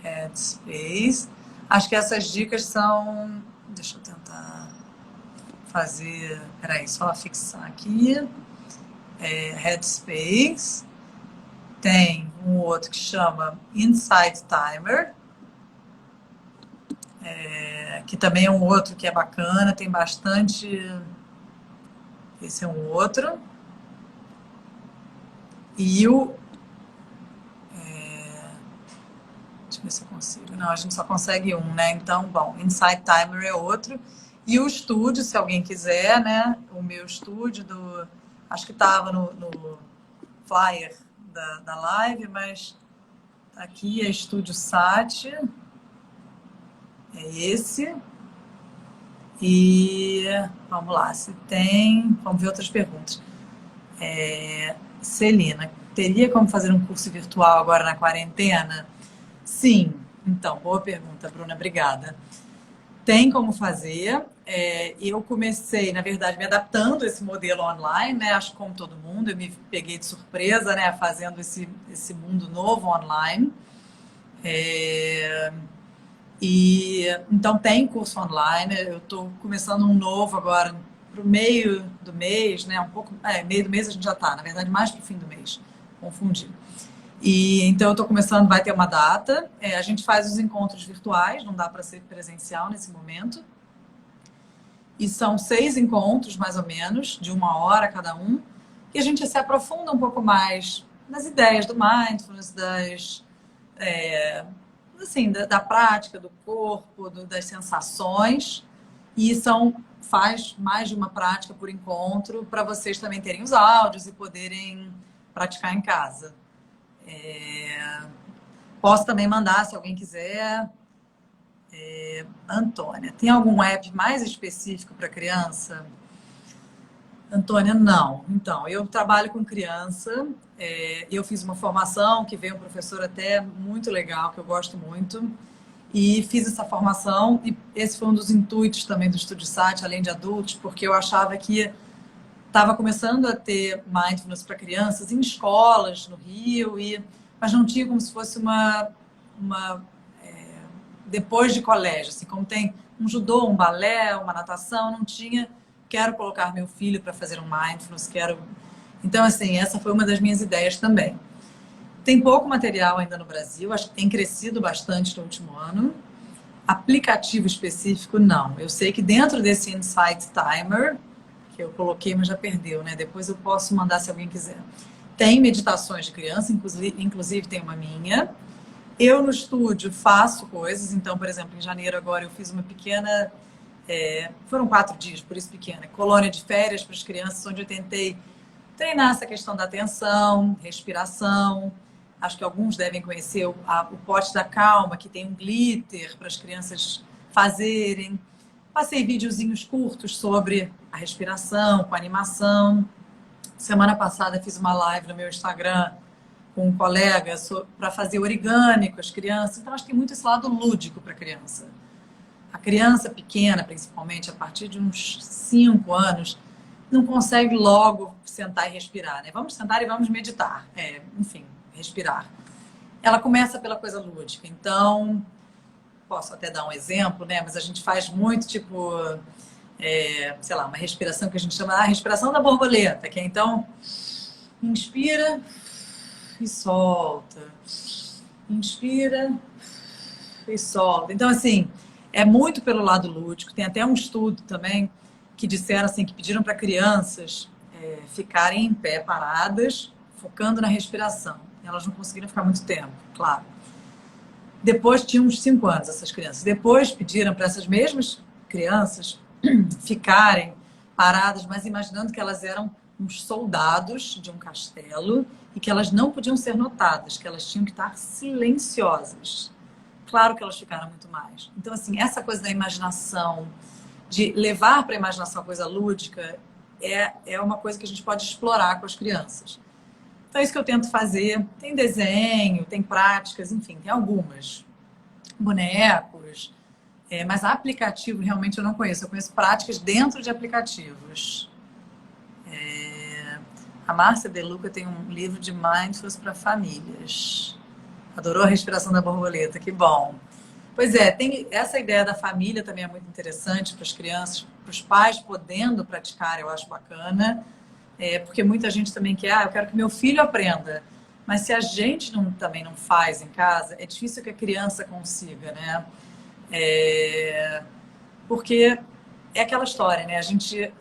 Headspace. Acho que essas dicas são... Deixa eu tentar fazer... Peraí, só fixar aqui. Headspace. Tem um outro que chama Insight Timer. Que também é um outro que é bacana. Tem bastante... Esse é um outro. E o... Deixa eu ver se eu consigo. Não, a gente só consegue um, né? Então, bom, Insight Timer é outro. E o estúdio, se alguém quiser, né? O meu estúdio acho que estava no flyer da live, mas aqui é Estúdio Sat. É esse. E vamos lá, se tem... Vamos ver outras perguntas. Celina, teria como fazer um curso virtual agora na quarentena? Sim. Então, boa pergunta, Bruna, obrigada. Tem como fazer. Eu comecei, na verdade, me adaptando a esse modelo online, né? Acho que como todo mundo, eu me peguei de surpresa, né? Fazendo esse mundo novo online. Então tem curso online. Eu estou começando um novo agora para o meio do mês, né? Um pouco, meio do mês a gente já está, na verdade, mais para o fim do mês. Confundi. Então eu estou começando, vai ter uma data. A gente faz os encontros virtuais, não dá para ser presencial nesse momento. E são 6 encontros, mais ou menos, de 1 hora cada um. E a gente se aprofunda um pouco mais nas ideias do mindfulness, assim, da prática, do corpo, das sensações. E faz mais de uma prática por encontro para vocês também terem os áudios e poderem praticar em casa. Posso também mandar, se alguém quiser. Antônia, tem algum app mais específico para criança? Antônia, não. Então, eu trabalho com criança. Eu fiz uma formação que veio um professor até muito legal, que eu gosto muito. E fiz essa formação. E esse foi um dos intuitos também do Estúdio Sat, além de adultos, porque eu achava que estava começando a ter mindfulness para crianças em escolas no Rio, mas não tinha como se fosse depois de colégio, assim, como tem um judô, um balé, uma natação, não tinha, quero colocar meu filho para fazer um mindfulness, Então, assim, essa foi uma das minhas ideias também. Tem pouco material ainda no Brasil, acho que tem crescido bastante no último ano. Aplicativo específico, não. Eu sei que dentro desse Insight Timer, que eu coloquei, mas já perdeu, né? Depois eu posso mandar se alguém quiser. Tem meditações de criança, inclusive tem uma minha. Eu no estúdio faço coisas, então, por exemplo, em janeiro agora eu fiz uma pequena... foram 4 dias, por isso pequena. Colônia de férias para as crianças, onde eu tentei treinar essa questão da atenção, respiração. Acho que alguns devem conhecer o Pote da Calma, que tem um glitter para as crianças fazerem. Passei videozinhos curtos sobre a respiração, com animação. Semana passada fiz uma live no meu Instagram com um colega para fazer origami com as crianças. Então, acho que tem muito esse lado lúdico para a criança. A criança pequena, principalmente, a partir de uns 5 anos, não consegue logo sentar e respirar, né? Vamos sentar e vamos meditar. Enfim, respirar. Ela começa pela coisa lúdica. Então, posso até dar um exemplo, né? Mas a gente faz muito, tipo, sei lá, uma respiração que a gente chama a respiração da borboleta, que é então, inspira e solta. Inspira e solta. Então, assim, é muito pelo lado lúdico. Tem até um estudo também que disseram assim, que pediram para crianças ficarem em pé, paradas, focando na respiração. Elas não conseguiram ficar muito tempo, claro. Depois tinham uns 5 anos essas crianças. Depois pediram para essas mesmas crianças ficarem paradas, mas imaginando que elas eram uns soldados de um castelo e que elas não podiam ser notadas, que elas tinham que estar silenciosas. Claro que elas ficaram muito mais. Então, assim, essa coisa da imaginação, de levar para a imaginação a coisa lúdica, é uma coisa que a gente pode explorar com as crianças. Então, é isso que eu tento fazer. Tem desenho, tem práticas, enfim, tem algumas. Bonecos. Mas aplicativo realmente eu não conheço. Eu conheço práticas dentro de aplicativos. A Márcia De Luca tem um livro de mindfulness para famílias. Adorou a respiração da borboleta, que bom. Pois é, tem essa ideia da família também é muito interessante para as crianças, para os pais podendo praticar, eu acho bacana. Porque muita gente também quer, eu quero que meu filho aprenda. Mas se a gente também não faz em casa, é difícil que a criança consiga, né? Porque é aquela história, né? A gente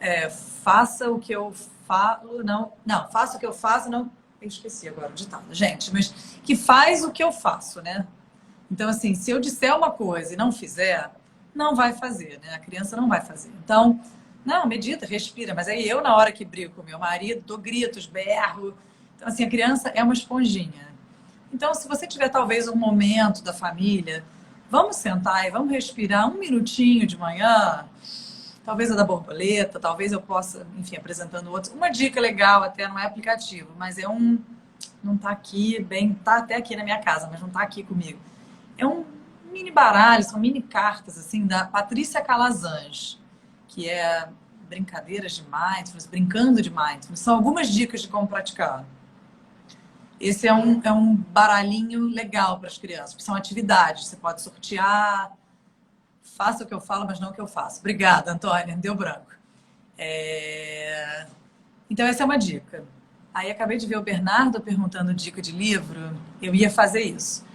faça o que eu falo, não, faça o que eu faço, não. Eu esqueci agora o ditado, gente, mas que faz o que eu faço, né? Então, assim, se eu disser uma coisa e não fizer, não vai fazer, né? A criança não vai fazer. Então, não, medita, respira. Mas aí eu, na hora que brigo com meu marido, dou gritos, berro. Então, assim, a criança é uma esponjinha. Então, se você tiver talvez um momento da família, vamos sentar e vamos respirar um minutinho de manhã. Talvez a da borboleta, talvez eu possa, enfim, apresentando outros. Uma dica legal até, não é aplicativo, mas não está aqui, está até aqui na minha casa, mas não está aqui comigo. É um mini baralho, são mini cartas, assim, da Patrícia Calazans, que é Brincadeiras de Mindfulness, Brincando de Mindfulness. São algumas dicas de como praticar. Esse é um baralhinho legal para as crianças, porque são atividades. Você pode sortear, faça o que eu falo, mas não o que eu faço. Obrigada, Antônia, deu branco. Então, essa é uma dica. Aí, acabei de ver o Bernardo perguntando dica de livro. Eu ia fazer isso.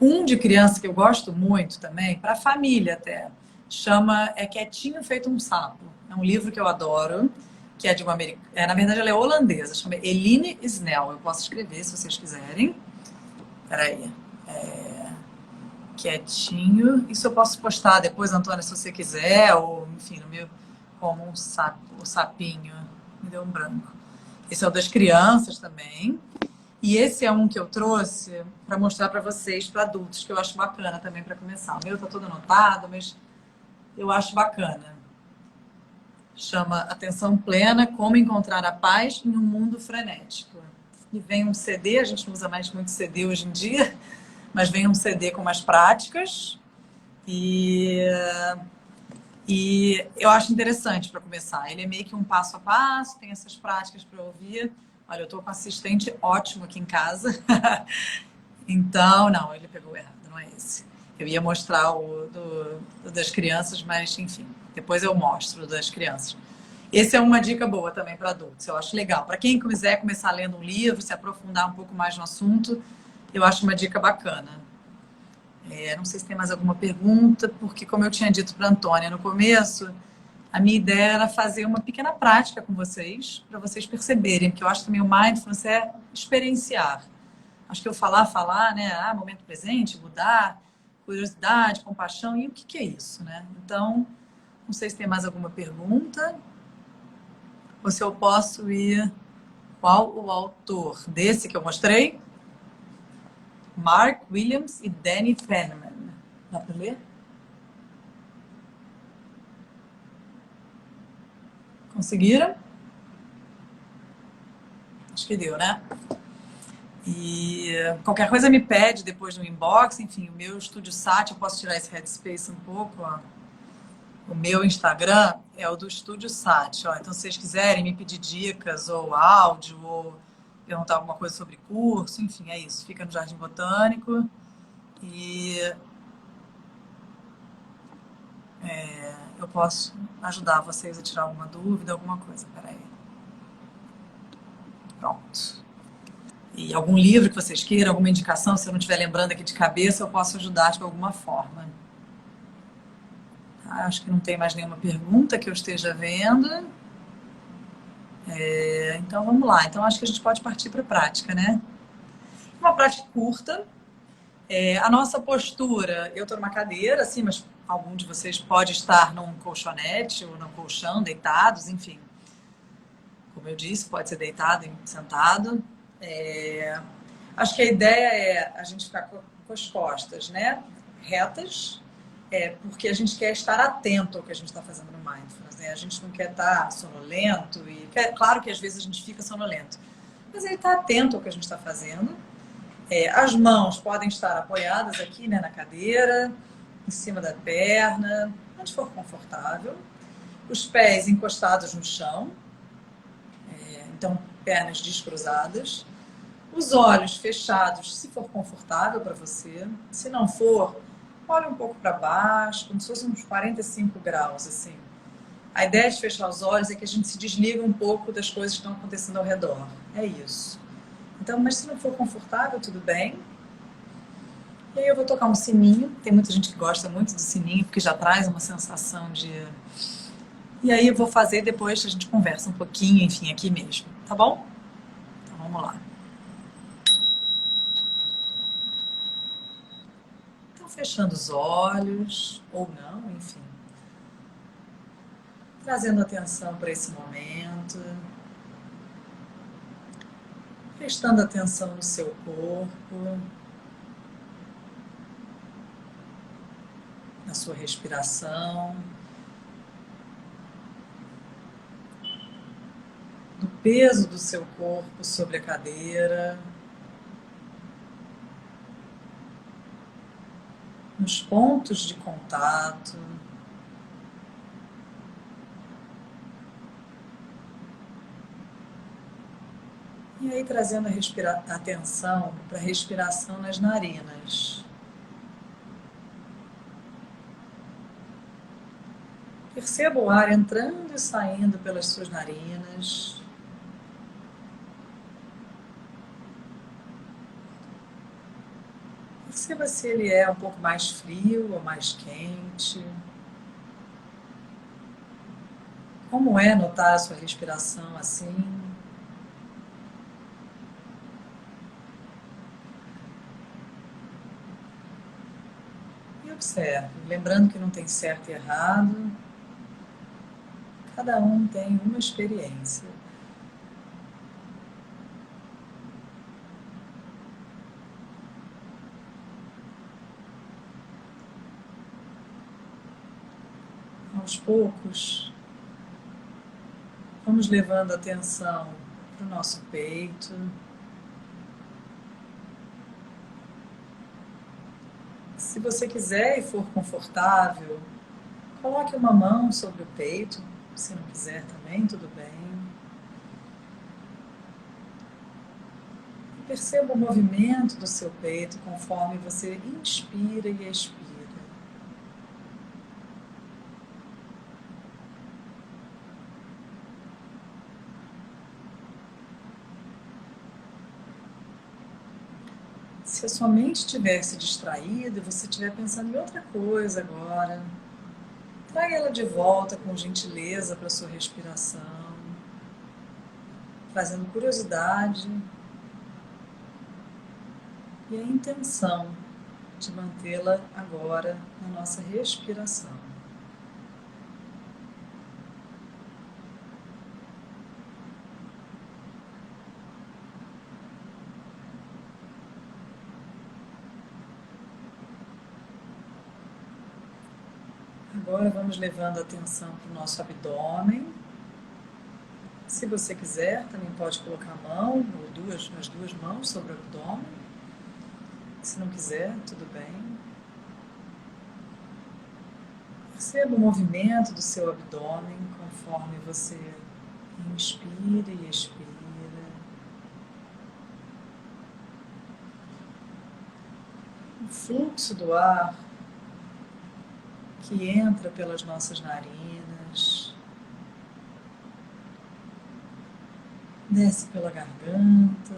Um de criança que eu gosto muito também, para a família até, chama Quietinho Feito um Sapo. É um livro que eu adoro, que é de uma americana. Na verdade, ela é holandesa, chama Eline Snell. Eu posso escrever se vocês quiserem. Peraí. Quietinho. Isso eu posso postar depois, Antônia, se você quiser, ou enfim, no meu, como um sapo, o sapinho. Me deu um branco. Esse é o das crianças também. E esse é um que eu trouxe para mostrar para vocês, para adultos, que eu acho bacana também para começar. O meu está todo anotado, mas eu acho bacana. Chama Atenção Plena, Como Encontrar a Paz em um Mundo Frenético. E vem um CD, a gente não usa mais muito CD hoje em dia, mas vem um CD com umas práticas. E eu acho interessante para começar. Ele é meio que um passo a passo, tem essas práticas para ouvir. Olha, eu estou com um assistente ótimo aqui em casa. Então, não, ele pegou errado, não é esse. Eu ia mostrar o das crianças, mas, enfim, depois eu mostro o das crianças. Esse é uma dica boa também para adultos, eu acho legal. Para quem quiser começar lendo um livro, se aprofundar um pouco mais no assunto, eu acho uma dica bacana. Não sei se tem mais alguma pergunta, porque, como eu tinha dito para a Antônia no começo, a minha ideia era fazer uma pequena prática com vocês, para vocês perceberem, porque eu acho que também o mindfulness é experienciar. Acho que eu falar, né? Momento presente, mudar, curiosidade, compaixão, e o que é isso, né? Então, não sei se tem mais alguma pergunta, ou se eu posso ir... Qual o autor desse que eu mostrei? Mark Williams e Danny Kahneman. Dá para ler? Conseguiram? Acho que deu, né? E qualquer coisa me pede depois no inbox. Enfim, o meu Estúdio Sat, eu posso tirar esse Headspace um pouco, ó. O meu Instagram é o do Estúdio Sat, ó. Então, se vocês quiserem me pedir dicas ou áudio, ou perguntar alguma coisa sobre curso, enfim, é isso. Fica no Jardim Botânico. E eu posso ajudar vocês a tirar alguma dúvida, alguma coisa. Peraí. Pronto. E algum livro que vocês queiram, alguma indicação, se eu não estiver lembrando aqui de cabeça, eu posso ajudar de alguma forma. Tá? Acho que não tem mais nenhuma pergunta que eu esteja vendo. Então, vamos lá. Então, acho que a gente pode partir para a prática, né? Uma prática curta. A nossa postura, eu estou numa cadeira, assim, mas algum de vocês pode estar num colchonete ou num colchão, deitados, enfim. Como eu disse, pode ser deitado e sentado. Acho que a ideia é a gente ficar com as costas, né, retas, porque a gente quer estar atento ao que a gente está fazendo no mindfulness, né? A gente não quer estar sonolento, claro que às vezes a gente fica sonolento, mas ele está atento ao que a gente está fazendo. As mãos podem estar apoiadas aqui, né, na cadeira, em cima da perna, onde for confortável. Os pés encostados no chão, então pernas descruzadas. Os olhos fechados, se for confortável para você. Se não for, olha um pouco para baixo, como se fosse uns 45 graus, assim. A ideia de fechar os olhos é que a gente se desliga um pouco das coisas que estão acontecendo ao redor. É isso. Então, mas se não for confortável, tudo bem. E aí eu vou tocar um sininho. Tem muita gente que gosta muito do sininho, porque já traz uma sensação de... E aí eu vou fazer, depois a gente conversa um pouquinho, enfim, aqui mesmo. Tá bom? Então vamos lá. Então, fechando os olhos, ou não, enfim. Trazendo atenção para esse momento. Prestando atenção no seu corpo. Na sua respiração. Do peso do seu corpo sobre a cadeira. Nos pontos de contato. E aí trazendo a atenção para a respiração nas narinas. Perceba o ar entrando e saindo pelas suas narinas. Perceba se ele é um pouco mais frio ou mais quente. Como é notar a sua respiração assim? E observe, lembrando que não tem certo e errado. Cada um tem uma experiência. Aos poucos, vamos levando a atenção para o nosso peito. Se você quiser e for confortável, coloque uma mão sobre o peito. Se não quiser também, tudo bem. E perceba o movimento do seu peito conforme você inspira e expira. Se a sua mente estiver se distraída e você estiver pensando em outra coisa agora, traga ela de volta com gentileza para a sua respiração, trazendo curiosidade e a intenção de mantê-la agora na nossa respiração. Agora vamos levando a atenção para o nosso abdômen. Se você quiser, também pode colocar a mão ou as duas mãos sobre o abdômen. Se não quiser, tudo bem. Perceba o movimento do seu abdômen conforme você inspira e expira. O fluxo do ar que entra pelas nossas narinas, desce pela garganta,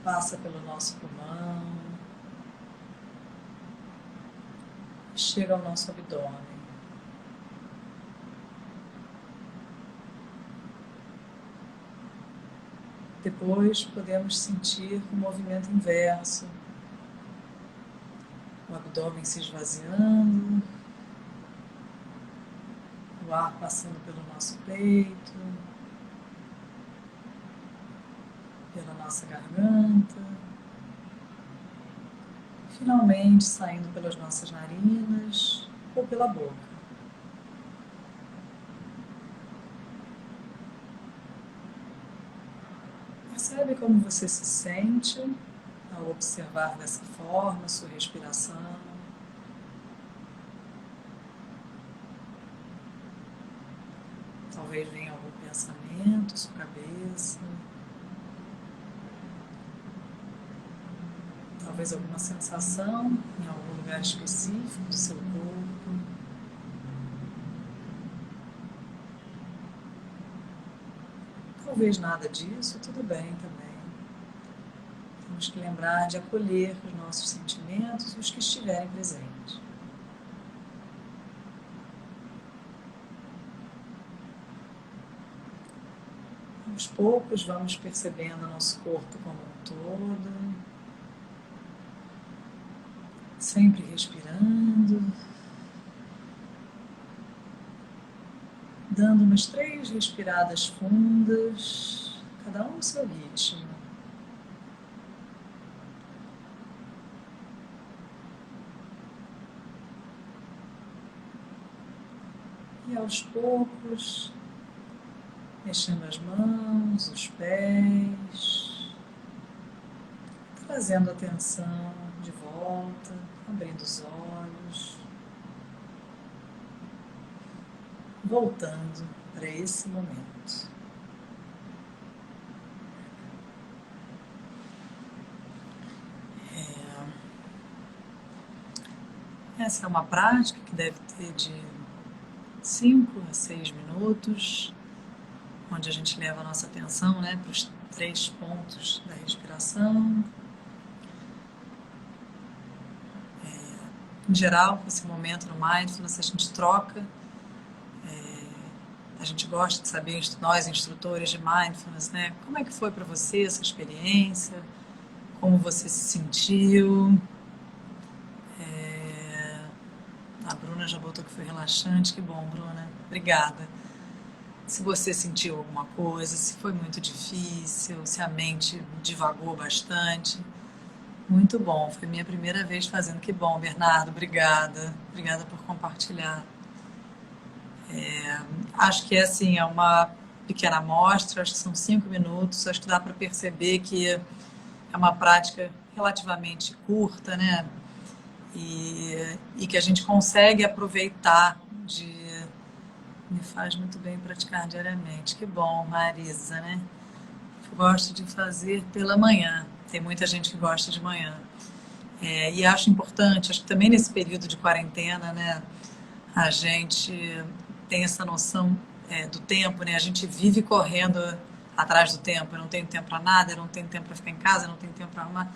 passa pelo nosso pulmão, chega ao nosso abdômen. Depois podemos sentir o movimento inverso, o abdômen se esvaziando, o ar passando pelo nosso peito, pela nossa garganta, finalmente saindo pelas nossas narinas ou pela boca. Percebe como você se sente ao observar dessa forma a sua respiração. Talvez venha algum pensamento à sua cabeça. Talvez alguma sensação em algum lugar específico do seu corpo. Talvez nada disso, tudo bem também. Temos que lembrar de acolher os nossos sentimentos, os que estiverem presentes. Aos poucos vamos percebendo o nosso corpo como um todo, sempre respirando, dando umas 3 respiradas fundas, cada um no seu ritmo. E aos poucos, mexendo as mãos, os pés, trazendo a atenção de volta, abrindo os olhos, voltando para esse momento. Essa é uma prática que deve ter de 5 a 6 minutos, onde a gente leva a nossa atenção, né, para os 3 pontos da respiração. Em geral, esse momento no Mindfulness, a gente troca. A gente gosta de saber, nós instrutores de Mindfulness, né, como é que foi para você essa experiência, como você se sentiu. A Bruna já botou que foi relaxante, que bom, Bruna, obrigada. Se você sentiu alguma coisa, se foi muito difícil, se a mente divagou bastante. Muito bom, foi minha primeira vez fazendo, que bom, Bernardo, obrigada. Obrigada por compartilhar. Acho que assim, é uma pequena amostra, acho que são 5 minutos, acho que dá para perceber que é uma prática relativamente curta, né? E que a gente consegue aproveitar me faz muito bem praticar diariamente. Que bom, Marisa, né? Eu gosto de fazer pela manhã. Tem muita gente que gosta de manhã. E acho importante, acho que também nesse período de quarentena, né? A gente tem essa noção do tempo, né? A gente vive correndo atrás do tempo. Eu não tenho tempo para nada, eu não tenho tempo para ficar em casa, eu não tenho tempo para arrumar.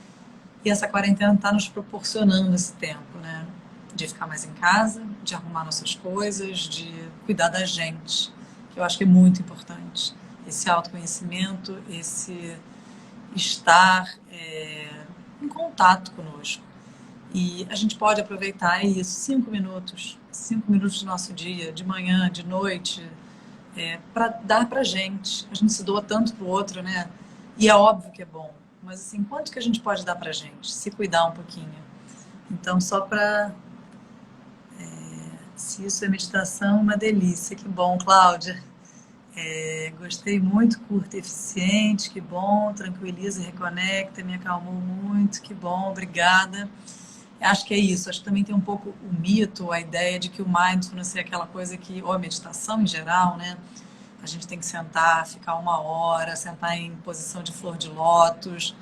E essa quarentena está nos proporcionando esse tempo, né? De ficar mais em casa, de arrumar nossas coisas, de cuidar da gente, que eu acho que é muito importante. Esse autoconhecimento, esse estar em contato conosco. E a gente pode aproveitar isso, 5 minutos do nosso dia, de manhã, de noite, para dar para a gente. A gente se doa tanto para o outro, né? E é óbvio que é bom. Mas assim, quanto que a gente pode dar pra gente? Se cuidar um pouquinho. Então, só para... se isso é meditação, uma delícia. Que bom, Cláudia. Gostei muito, curta e eficiente. Que bom, tranquiliza e reconecta, me acalmou muito. Que bom, obrigada. Acho que é isso. Acho que também tem um pouco o mito, a ideia de que o mindfulness é aquela coisa que... ou a meditação em geral, né? A gente tem que sentar, ficar 1 hora, sentar em posição de flor de lótus.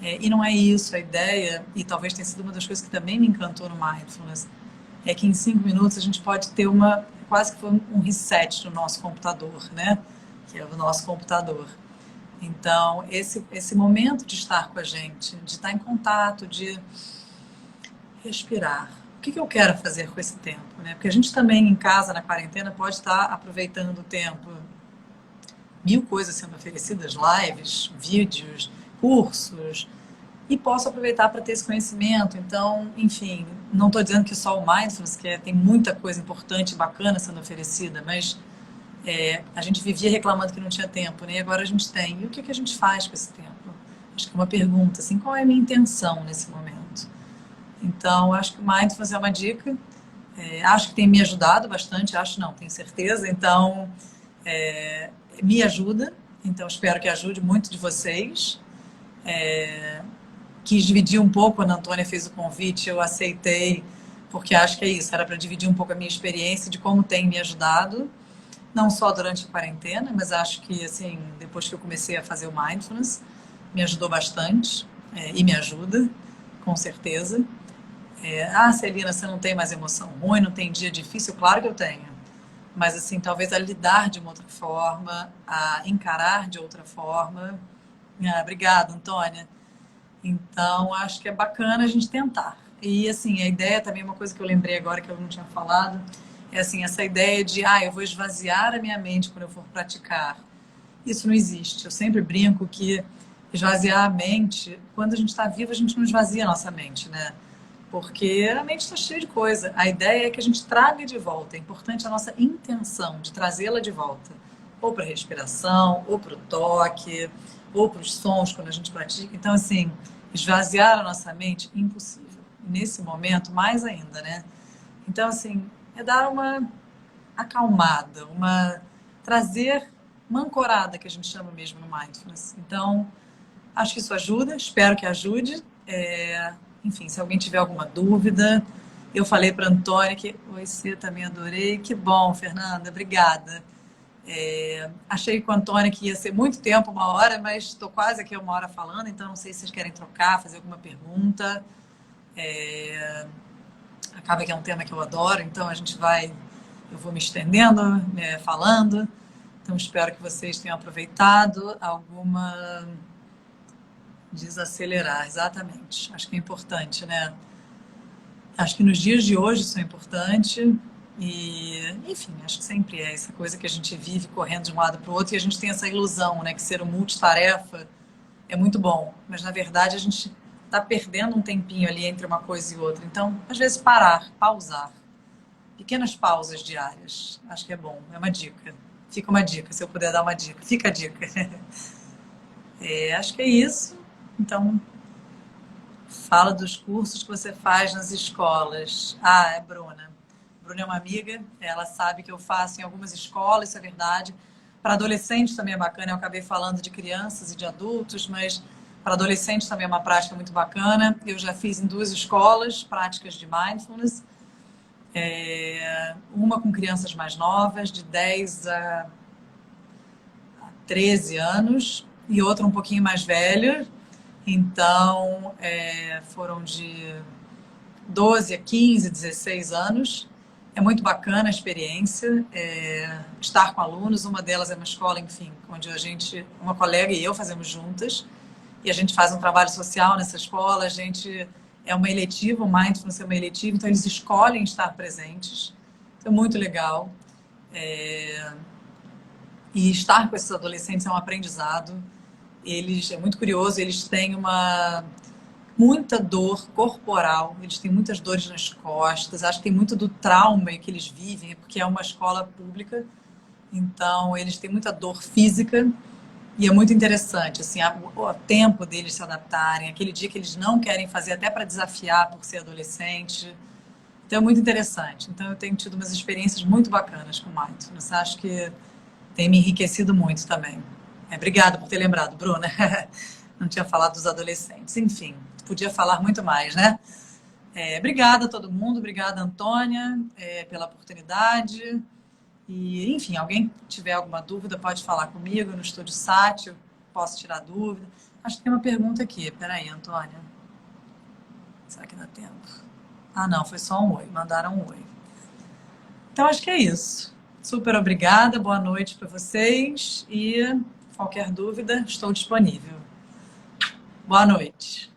E não é isso. A ideia, e talvez tenha sido uma das coisas que também me encantou no Mindfulness, é que em 5 minutos a gente pode ter quase que foi um reset no nosso computador, né? Que é o nosso computador. Então, esse momento de estar com a gente, de estar em contato, de respirar. O que eu quero fazer com esse tempo, né? Porque a gente também em casa, na quarentena, pode estar aproveitando o tempo. 1000 coisas sendo oferecidas, lives, vídeos, cursos, e posso aproveitar para ter esse conhecimento. Então, enfim, não estou dizendo que só o Mindfulness, tem muita coisa importante e bacana sendo oferecida, mas a gente vivia reclamando que não tinha tempo, né? E agora a gente tem. E o que a gente faz com esse tempo? Acho que é uma pergunta, assim, qual é a minha intenção nesse momento? Então, acho que o Mindfulness é uma dica. Acho que tem me ajudado bastante, tenho certeza. Então, me ajuda. Então, espero que ajude muito de vocês. quis dividir um pouco, quando a Antônia fez o convite, eu aceitei, porque acho que é isso, era para dividir um pouco a minha experiência de como tem me ajudado, não só durante a quarentena, mas acho que, assim, depois que eu comecei a fazer o Mindfulness, me ajudou bastante, e me ajuda, com certeza. Celina, você não tem mais emoção ruim, não tem dia difícil? Claro que eu tenho. Mas, assim, talvez a lidar de uma outra forma, a encarar de outra forma. Obrigada, Antônia. Então, acho que é bacana a gente tentar. E, assim, a ideia também, uma coisa que eu lembrei agora que eu não tinha falado, é, assim, essa ideia de, eu vou esvaziar a minha mente quando eu for praticar. Isso não existe. Eu sempre brinco que esvaziar a mente, quando a gente está vivo, a gente não esvazia a nossa mente, né? Porque a mente está cheia de coisa. A ideia é que a gente traga de volta. É importante a nossa intenção de trazê-la de volta. Ou para a respiração, ou para o toque, ou para os sons quando a gente pratica. Então, assim, esvaziar a nossa mente, impossível. E nesse momento, mais ainda, né? Então, assim, é dar uma acalmada, trazer uma ancorada, que a gente chama mesmo no Mindfulness. Então, acho que isso ajuda, espero que ajude. Enfim, se alguém tiver alguma dúvida, eu falei para a Antônia que... Oi, você também adorei. Que bom, Fernanda, obrigada. Achei com a Antônia que ia ser muito tempo, 1 hora, mas estou quase aqui 1 hora falando, então não sei se vocês querem trocar, fazer alguma pergunta. Acaba que é um tema que eu adoro, então eu vou me estendendo, falando. Então espero que vocês tenham aproveitado alguma... Desacelerar, exatamente. Acho que é importante, né? Acho que nos dias de hoje isso é importante e, enfim, acho que sempre é essa coisa que a gente vive correndo de um lado para o outro e a gente tem essa ilusão, né, que ser um multitarefa é muito bom, mas na verdade a gente está perdendo um tempinho ali entre uma coisa e outra. Então, às vezes parar, pausar, pequenas pausas diárias, acho que é bom, é uma dica. Fica uma dica, se eu puder dar uma dica, fica a dica. Acho que é isso. Então, fala dos cursos que você faz nas escolas. É Bruna. Bruna é uma amiga, ela sabe que eu faço em algumas escolas, isso é verdade. Para adolescentes também é bacana, eu acabei falando de crianças e de adultos, mas para adolescentes também é uma prática muito bacana. Eu já fiz em 2 escolas práticas de Mindfulness. Uma com crianças mais novas, de 10 a 13 anos, e outra um pouquinho mais velha. Então, foram de 12 a 15, 16 anos. É muito bacana a experiência, estar com alunos. Uma delas é uma escola, enfim, onde uma colega e eu fazemos juntas. E a gente faz um trabalho social nessa escola. É uma eletiva, o Mindfulness é uma eletiva, então eles escolhem estar presentes. Então, é muito legal. E estar com esses adolescentes é um aprendizado. É muito curioso, eles têm muita dor corporal, eles têm muitas dores nas costas, acho que tem muito do trauma que eles vivem, porque é uma escola pública, então eles têm muita dor física e é muito interessante, assim, o tempo deles se adaptarem, aquele dia que eles não querem fazer até para desafiar por ser adolescente, então é muito interessante. Então eu tenho tido umas experiências muito bacanas com o Mindfulness, acho que tem me enriquecido muito também. Obrigada por ter lembrado, Bruna. Não tinha falado dos adolescentes. Enfim, podia falar muito mais, né? Obrigada a todo mundo, obrigada, Antônia, pela oportunidade. E, enfim, alguém tiver alguma dúvida pode falar comigo no Estúdio Sati, eu posso tirar dúvida. Acho que tem uma pergunta aqui. Peraí, Antônia. Será que dá tempo? Não, foi só um oi. Mandaram um oi. Então, acho que é isso. Super obrigada, boa noite para vocês e... Qualquer dúvida, estou disponível. Boa noite.